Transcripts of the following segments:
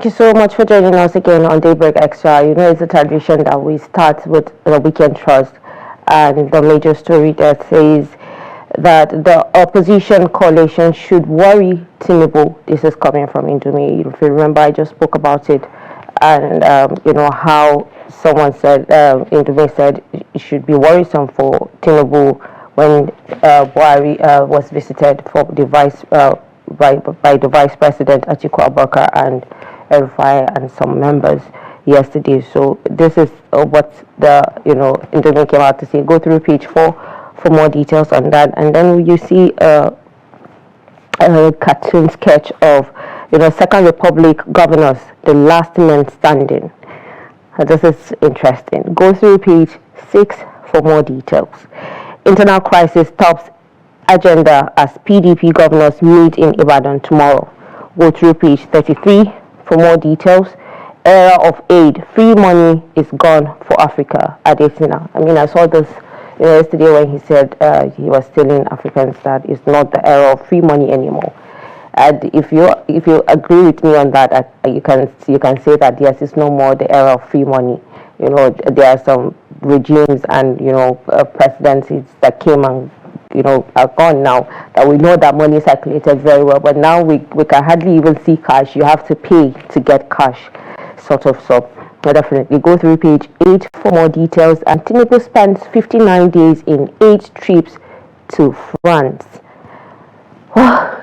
you so much for joining us again on Daybreak Extra. You know, it's a tradition that we start with the Weekend Trust, and the major story that says that the opposition coalition should worry Tinubu. This is coming from Ndume. If you remember, I just spoke about it, and you know how someone said, Ndume said, it should be worrisome for Tinubu when Buhari was visited for the by the Vice President Atiku Abubakar and Erufai and some members yesterday. So this is what the Ndume came out to say. Go through page 4 for more details on that, and then you see a cartoon sketch of Second Republic governors, the last men standing. This is interesting. Go through page 6 for more details. Internal crisis tops agenda as PDP governors meet in Ibadan tomorrow. Go through page 33 for more details. Era of aid, free money is gone for Africa. Adesina. I mean, I saw this yesterday when he said he was telling Africans that it's not the era of free money anymore. And if you agree with me on that, you can say that yes, it's no more the era of free money. There are some regimes and presidencies that came and are gone now, that we know that money circulated very well, but now we can hardly even see cash. You have to pay to get cash, sort of. So definitely go through page 8 for more details. And Tinubu spends 59 days in 8 trips to France.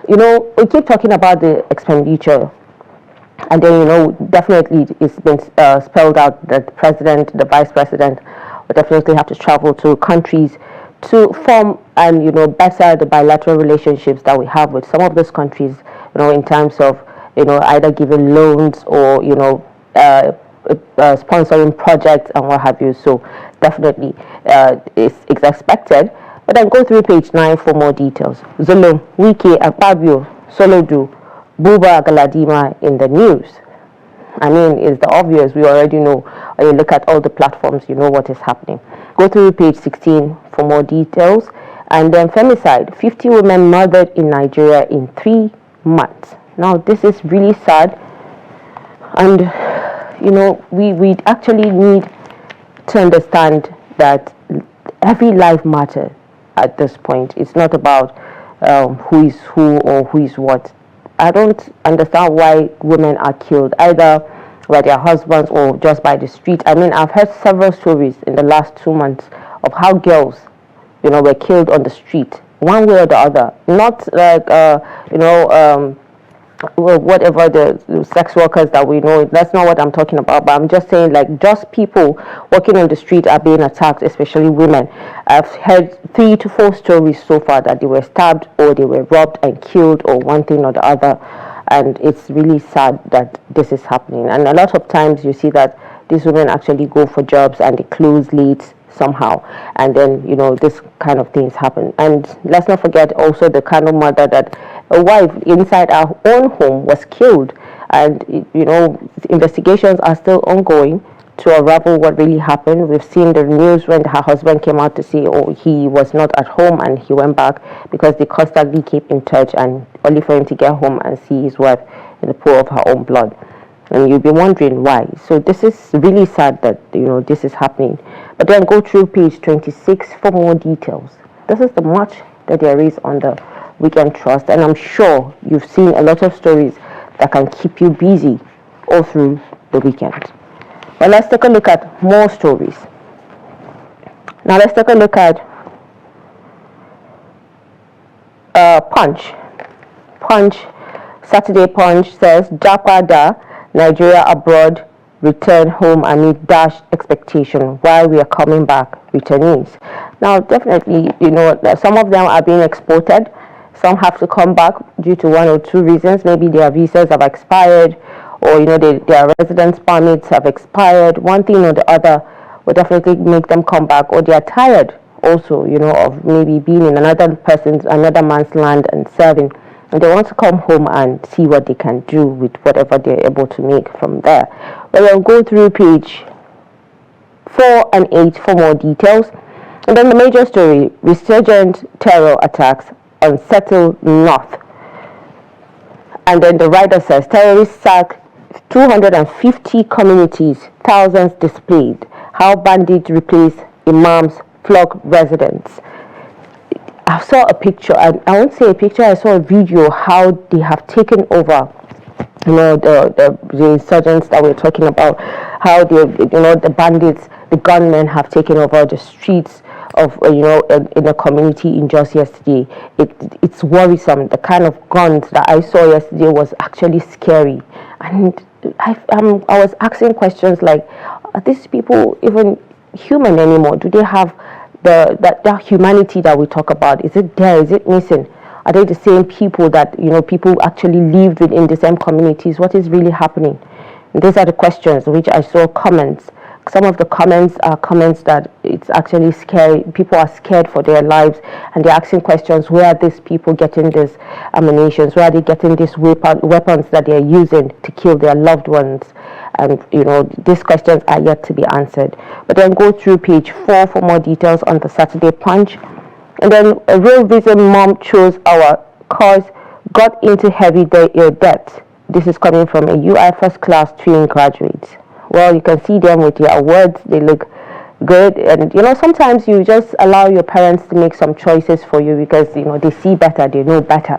We keep talking about the expenditure, and then definitely it's been spelled out that the president, the vice president will definitely have to travel to countries to form and better the bilateral relationships that we have with some of those countries, in terms of either giving loans or sponsoring projects and what have you. So definitely it's expected. But then go through page 9 for more details. Zulum, Wike, Akpabio, Solodu, Buba, Galadima in the news. I mean, it's the obvious. We already know. When you look at all the platforms, you know what is happening. Go through page 16 for more details. And then femicide, 50 women murdered in Nigeria in 3 months. Now, this is really sad. And, we actually need to understand that every life matters at this point. It's not about who is who or who is what. I don't understand why women are killed, either by their husbands or just by the street. I mean, I've heard several stories in the last 2 months of how girls, were killed on the street, one way or the other. Not like, whatever the sex workers that we know. That's not what I'm talking about. But I'm just saying, like, just people walking on the street are being attacked, especially women. I've heard 3 to 4 stories so far that they were stabbed or they were robbed and killed or one thing or the other. And it's really sad that this is happening. And a lot of times you see that these women actually go for jobs and they close late somehow, and then this kind of things happen. And let's not forget also the kind of mother that a wife inside our own home was killed, and investigations are still ongoing to unravel what really happened. We've seen the news when her husband came out to say, he was not at home, and he went back because they constantly keep in touch, and only for him to get home and see his wife in the pool of her own blood. And you'll be wondering why. So this is really sad that this is happening. But then go through page 26 for more details. This is the much that there is on the Weekend Trust, and I'm sure you've seen a lot of stories that can keep you busy all through the weekend. But let's take a look at more stories. Now let's take a look at Punch. Saturday Punch says Japada, Nigeria abroad, return home amid dashed expectation while we are coming back, returnees. Now, definitely, some of them are being exported. Some have to come back due to 1 or 2 reasons. Maybe their visas have expired, or their residence permits have expired. One thing or the other will definitely make them come back, or they are tired also, of maybe being in another man's land and serving. And they want to come home and see what they can do with whatever they're able to make from there. But we'll go through page 4 and 8 for more details. And then the major story, resurgent terror attacks unsettle North. And then the writer says, terrorists sack 250 communities, thousands displaced. How bandits replace imams, flog residents. I saw a picture, and I won't say a picture, I saw a video how they have taken over, the insurgents that we're talking about, how the bandits, the gunmen have taken over the streets of, in the community in just yesterday. It's worrisome. The kind of guns that I saw yesterday was actually scary. And I was asking questions like, are these people even human anymore? Do they have that humanity that we talk about? Is it there? Is it missing? Are they the same people that people actually lived within the same communities? What is really happening? And these are the questions which I saw comments. Some of the comments are comments that it's actually scary. People are scared for their lives, and they're asking questions: where are these people getting these ammunitions? Where are they getting these weapons that they're using to kill their loved ones? And these questions are yet to be answered. But then go through page 4 for more details on the Saturday Punch. And then a real reason mom chose our cause, got into heavy debt. This is coming from a UI first class twin graduate. Well, you can see them with their awards. They look good. And sometimes you just allow your parents to make some choices for you because they see better, they know better,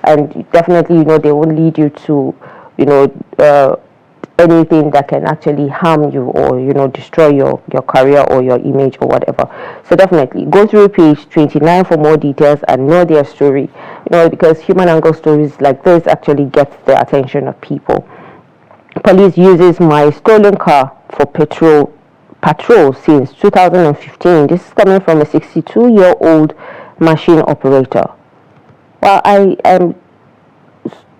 and definitely they won't lead you to anything that can actually harm you or destroy your career or your image or whatever. So definitely go through page 29 for more details and know their story, because human angle stories like this actually gets the attention of people. Police uses my stolen car for patrol since 2015. This is coming from a 62-year-old machine operator. Well, I am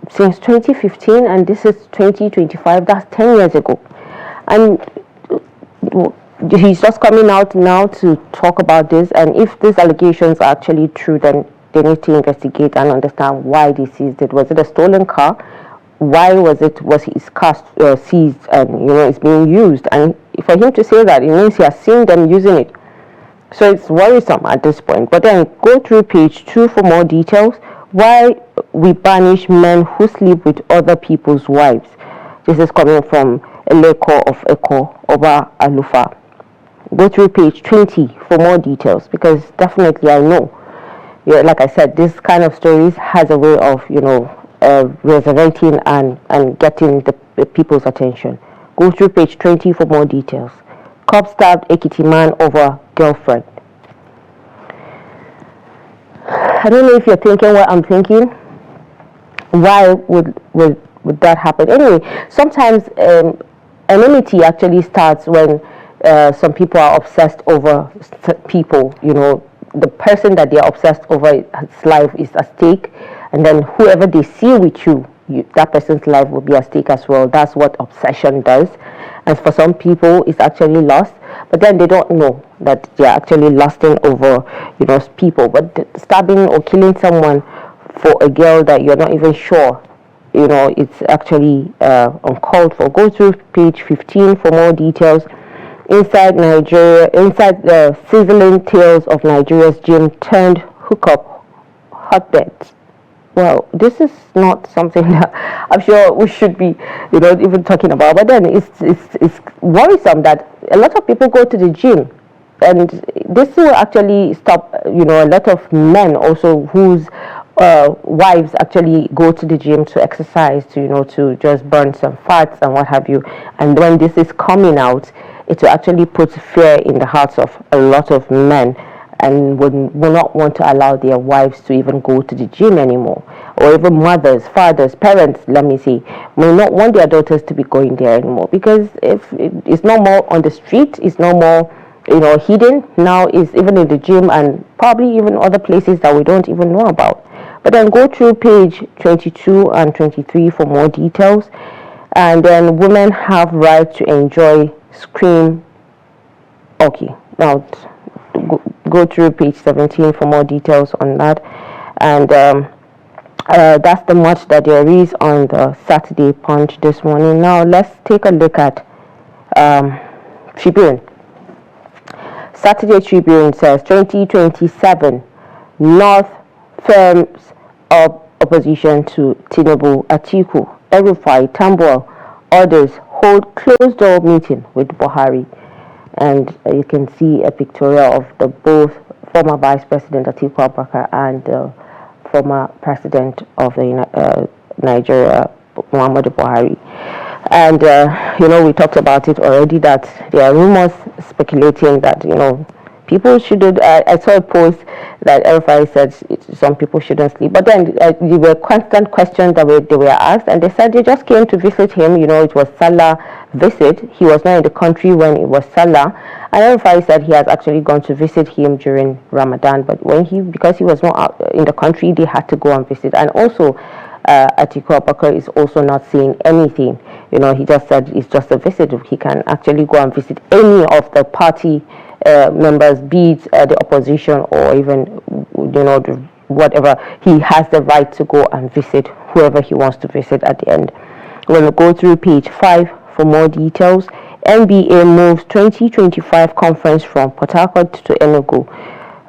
since 2015, and this is 2025. That's 10 years ago, and he's just coming out now to talk about this. And if these allegations are actually true, then they need to investigate and understand why they seized it. Was it a stolen car? Why was his car seized and it's being used? And for him to say that, it means he has seen them using it. So it's worrisome at this point. But then go through page 2 for more details. Why we banish men who sleep with other people's wives. This is coming from Eleko of Eko, Oba Alufa. Go through page 20 for more details, because definitely I know, like I said, this kind of stories has a way of, resurrecting and getting the people's attention. Go through page 20 for more details. Cop stabbed Ekiti man over girlfriend. I don't know if you're thinking what I'm thinking. Why would that happen? Anyway, sometimes enmity actually starts when some people are obsessed over people. The person that they are obsessed over, his life is at stake, and then whoever they see with you, that person's life will be at stake as well. That's what obsession does. And for some people, it's actually lust, but then they don't know that they're actually lusting over, people. But stabbing or killing someone for a girl that you're not even sure, it's actually uncalled for. Go through page 15 for more details. Inside the sizzling tales of Nigeria's gym turned hookup hotbeds. Well, this is not something that I'm sure we should be, even talking about. But then it's worrisome that a lot of people go to the gym, and this will actually stop, a lot of men also whose wives actually go to the gym to exercise, to just burn some fats and what have you. And when this is coming out, it will actually put fear in the hearts of a lot of men, and will not want to allow their wives to even go to the gym anymore. Or even mothers, fathers, parents, let me say, will not want their daughters to be going there anymore, because if it's no more on the street, it's no more hidden. Now it's even in the gym and probably even other places that we don't even know about. But then go through page 22 and 23 for more details. And then women have right to enjoy scream. Okay, now go through page 17 for more details on that. And that's the much that there is on the Saturday Punch this morning. Now let's take a look at Tribune. Saturday Tribune says 2027 North firms up opposition to Tinubu, Atiku, Erufai, Tambuwal others hold closed-door meeting with Buhari. And you can see a pictorial of the both former Vice President Atiku Abubakar and the former President of the Nigeria, Muhammadu Buhari. And we talked about it already, that there are rumors speculating that people shouldn't. I saw a post that everybody said some people shouldn't sleep, but then there were constant questions that they were asked, and they said they just came to visit him. It was Salah visit. He was not in the country when it was Salah, and everybody said he has actually gone to visit him during Ramadan, but because he was not out in the country, they had to go and visit. And also, Atiku Abubakar is also not saying anything. He just said it's just a visit. He can actually go and visit any of the party members, be it the opposition or even whatever. He has the right to go and visit whoever he wants to visit at the end. We're going to go through page 5 for more details. NBA moves 2025 conference from Port Harcourt to Enugu.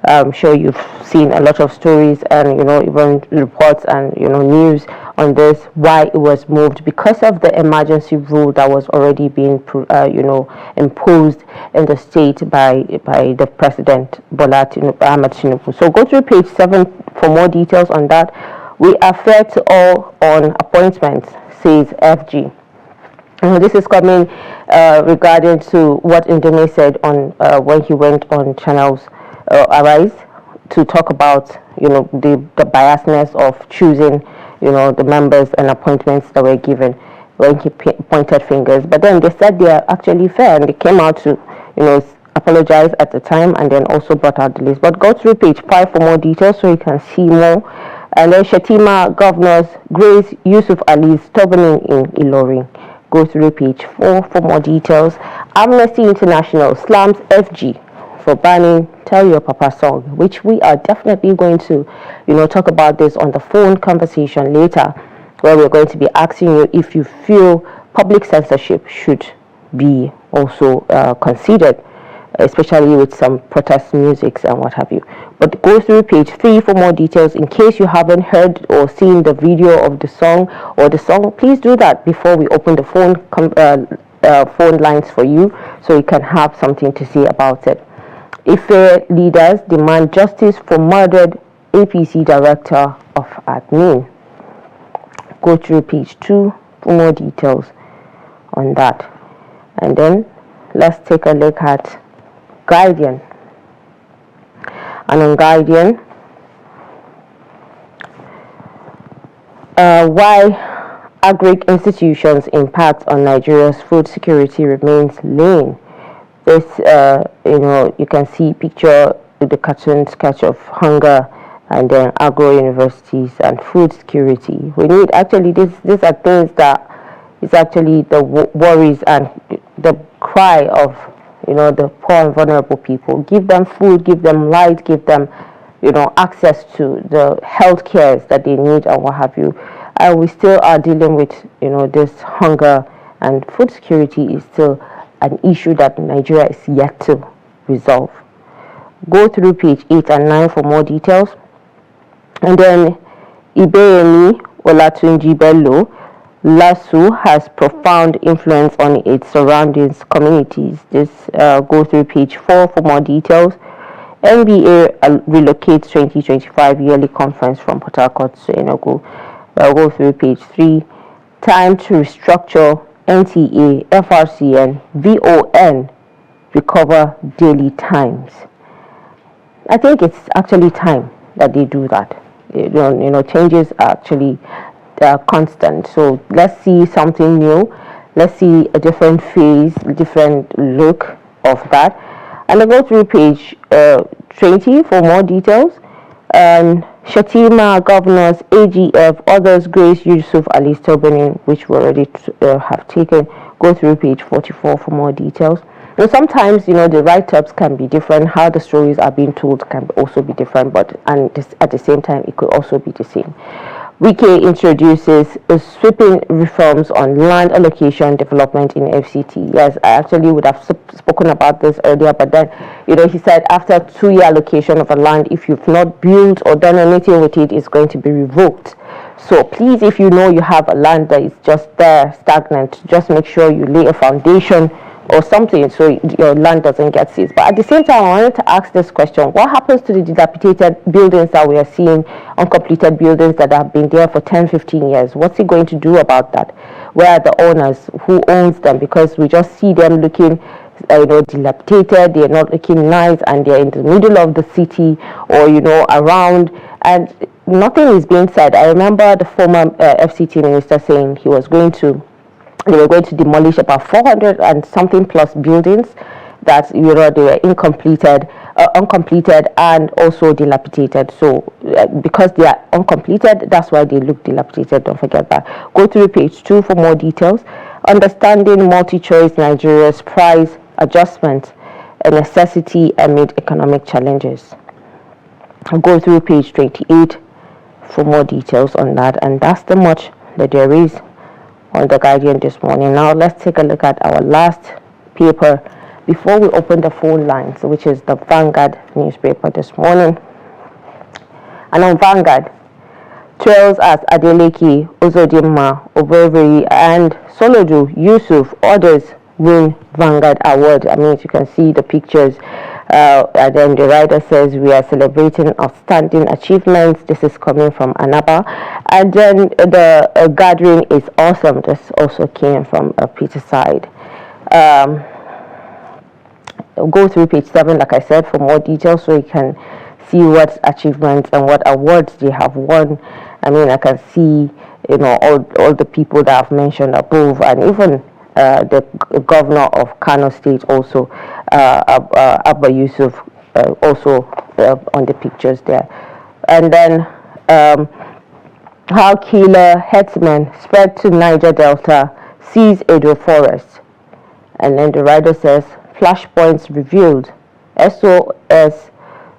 I'm sure you've seen a lot of stories and even reports and news on this, why it was moved, because of the emergency rule that was already being imposed in the state by the President Bola Tinubu. So go through page 7 for more details on that. We are fair to all on appointments, says FG. This is coming regarding to what Ndume said on when he went on channels Arise to talk about the biasness of choosing the members and appointments that were given when he pointed fingers. But then they said they are actually fair, and they came out to apologize at the time, and then also brought out the list. But go through page 5 for more details so you can see more. And then Shetima governors Grace Yusuf Ali's stubborning in Ilorin. Go through page 4 for more details. Amnesty International slams FG for banning Tell Your Papa song, which we are definitely going to talk about this on the phone conversation later, where we're going to be asking you if you feel public censorship should be also considered, especially with some protest musics and what have you. But go through page 3 for more details. In case you haven't heard or seen the video of the song please do that before we open the phone lines for you, so you can have something to say about it. Ife leaders demand justice for murdered APC director of admin. Go through page 2 for more details on that. And then let's take a look at Guardian. And on Guardian, why agric institutions' impact on Nigeria's food security remains lean. This, you can see picture with the cartoon sketch of hunger, and then agro universities and food security. We need actually these are things that is actually the worries and the cry of the poor and vulnerable people. Give them food, give them light, give them access to the health cares that they need and what have you. And we still are dealing with this hunger, and food security is still an issue that Nigeria is yet to resolve. Go through page 8 and 9 for more details. And then Ibeyemi Olatunji Bello, LASU has profound influence on its surroundings communities. This go through page 4 for more details. NBA relocates 2025 yearly conference from Port Harcourt to Enugu. Go through page 3. Time to restructure NTA, FRCN, VON, recover daily times. I think it's actually time that they do that. Changes are actually constant. So let's see something new. Let's see a different phase, different look of that. And I go through page 20 for more details. And Shetima governors, AGF, others, Grace Yusuf Ali Stobening, which we already have taken. Go through page 44 for more details. Sometimes, the write-ups can be different. How the stories are being told can also be different, but at the same time, it could also be the same. Wike introduces sweeping reforms on land allocation development in FCT. Yes, I actually would have spoken about this earlier, but then, he said after 2-year allocation of a land, if you've not built or done anything with it, it's going to be revoked. So please, if you know you have a land that is just there stagnant, just make sure you lay a foundation or something so your land doesn't get seized. But at the same time, I wanted to ask this question: what happens to the dilapidated buildings that we are seeing, uncompleted buildings that have been there for 10-15 years? What's he going to do about that? Where are the owners? Who owns them? Because we just see them looking dilapidated, they're not looking nice, and they're in the middle of the city, or around, and nothing is being said. I remember the former FCT minister saying they were going to demolish about 400 and something plus buildings that they were uncompleted and also dilapidated. So because they are uncompleted, that's why they look dilapidated. Don't forget that. Go through page 2 for more details. Understanding multi-choice Nigeria's price adjustment, a necessity amid economic challenges. Go through page 28 for more details on that. And that's the much that there is on the Guardian this morning. Now let's take a look at our last paper before we open the phone lines, which is the Vanguard newspaper this morning. And on Vanguard, trails as Adeleke, Uzodinma, Obeveri, and Solodu Yusuf, others win Vanguard Award. I mean, you can see the pictures. And then the writer says, we are celebrating outstanding achievements. This is coming from Anaba. And then the gathering is awesome. This also came from Peterside. Go through page 7, like I said, for more details so you can see what achievements and what awards they have won. I mean, I can see, all the people that I've mentioned above, and even the governor of Kano State also, Abba Yusuf, also on the pictures there. And then how killer herdsmen spread to Niger Delta, seize Edo Forest. And then the writer says, flashpoints revealed, SOS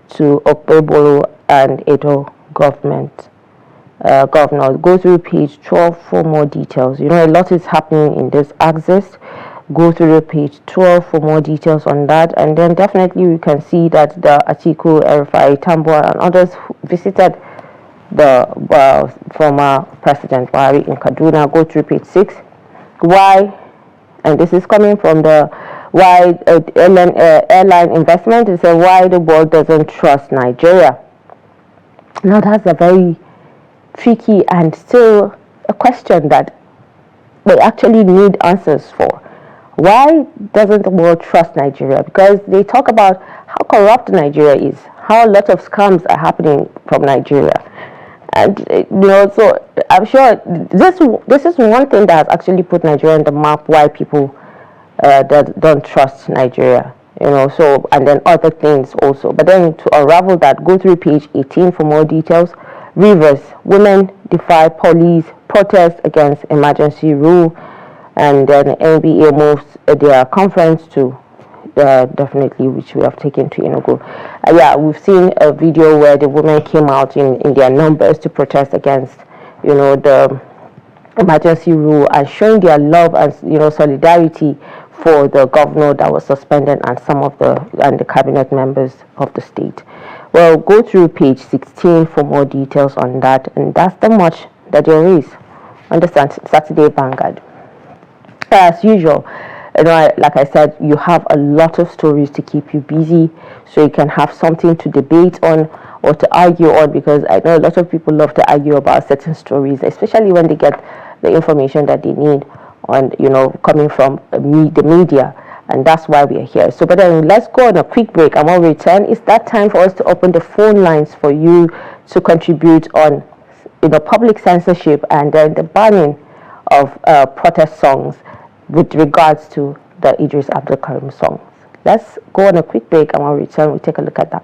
to Okpebolo and Edo government. Governor, go through page 12 for more details. A lot is happening in this axis. Go through page 12 for more details on that. And then definitely we can see that the Atiku, Erifai, Tambua, and others visited the former President Buhari in Kaduna. Go through page 6. Why, and this is coming from the why airline investment, it said why the world doesn't trust Nigeria. Now that's a very tricky and still a question that we actually need answers for. Why doesn't the world trust Nigeria? Because they talk about how corrupt Nigeria is, how a lot of scams are happening from Nigeria. And so I'm sure this is one thing that has actually put Nigeria on the map, why people that don't trust Nigeria, so, and then other things also. But then to unravel that, go through page 18 for more details. Rivers, women defy police, protest against emergency rule, and then NBA moves their conference to definitely, which we have taken to Enugu. We've seen a video where the women came out in their numbers to protest against, the emergency rule, and showing their love and solidarity for the governor that was suspended and some of the cabinet members of the state. Well, go through page 16 for more details on that, and that's the much that there is on the Saturday Vanguard. As usual, like I said, you have a lot of stories to keep you busy, so you can have something to debate on or to argue on, because I know a lot of people love to argue about certain stories, especially when they get the information that they need on, coming from the media. And that's why we are here. So, but then let's go on a quick break, and when we return, it's that time for us to open the phone lines for you to contribute on, public censorship and then the banning of protest songs with regards to the Idris Abdul Karim songs. Let's go on a quick break, and when we return, we take a look at that.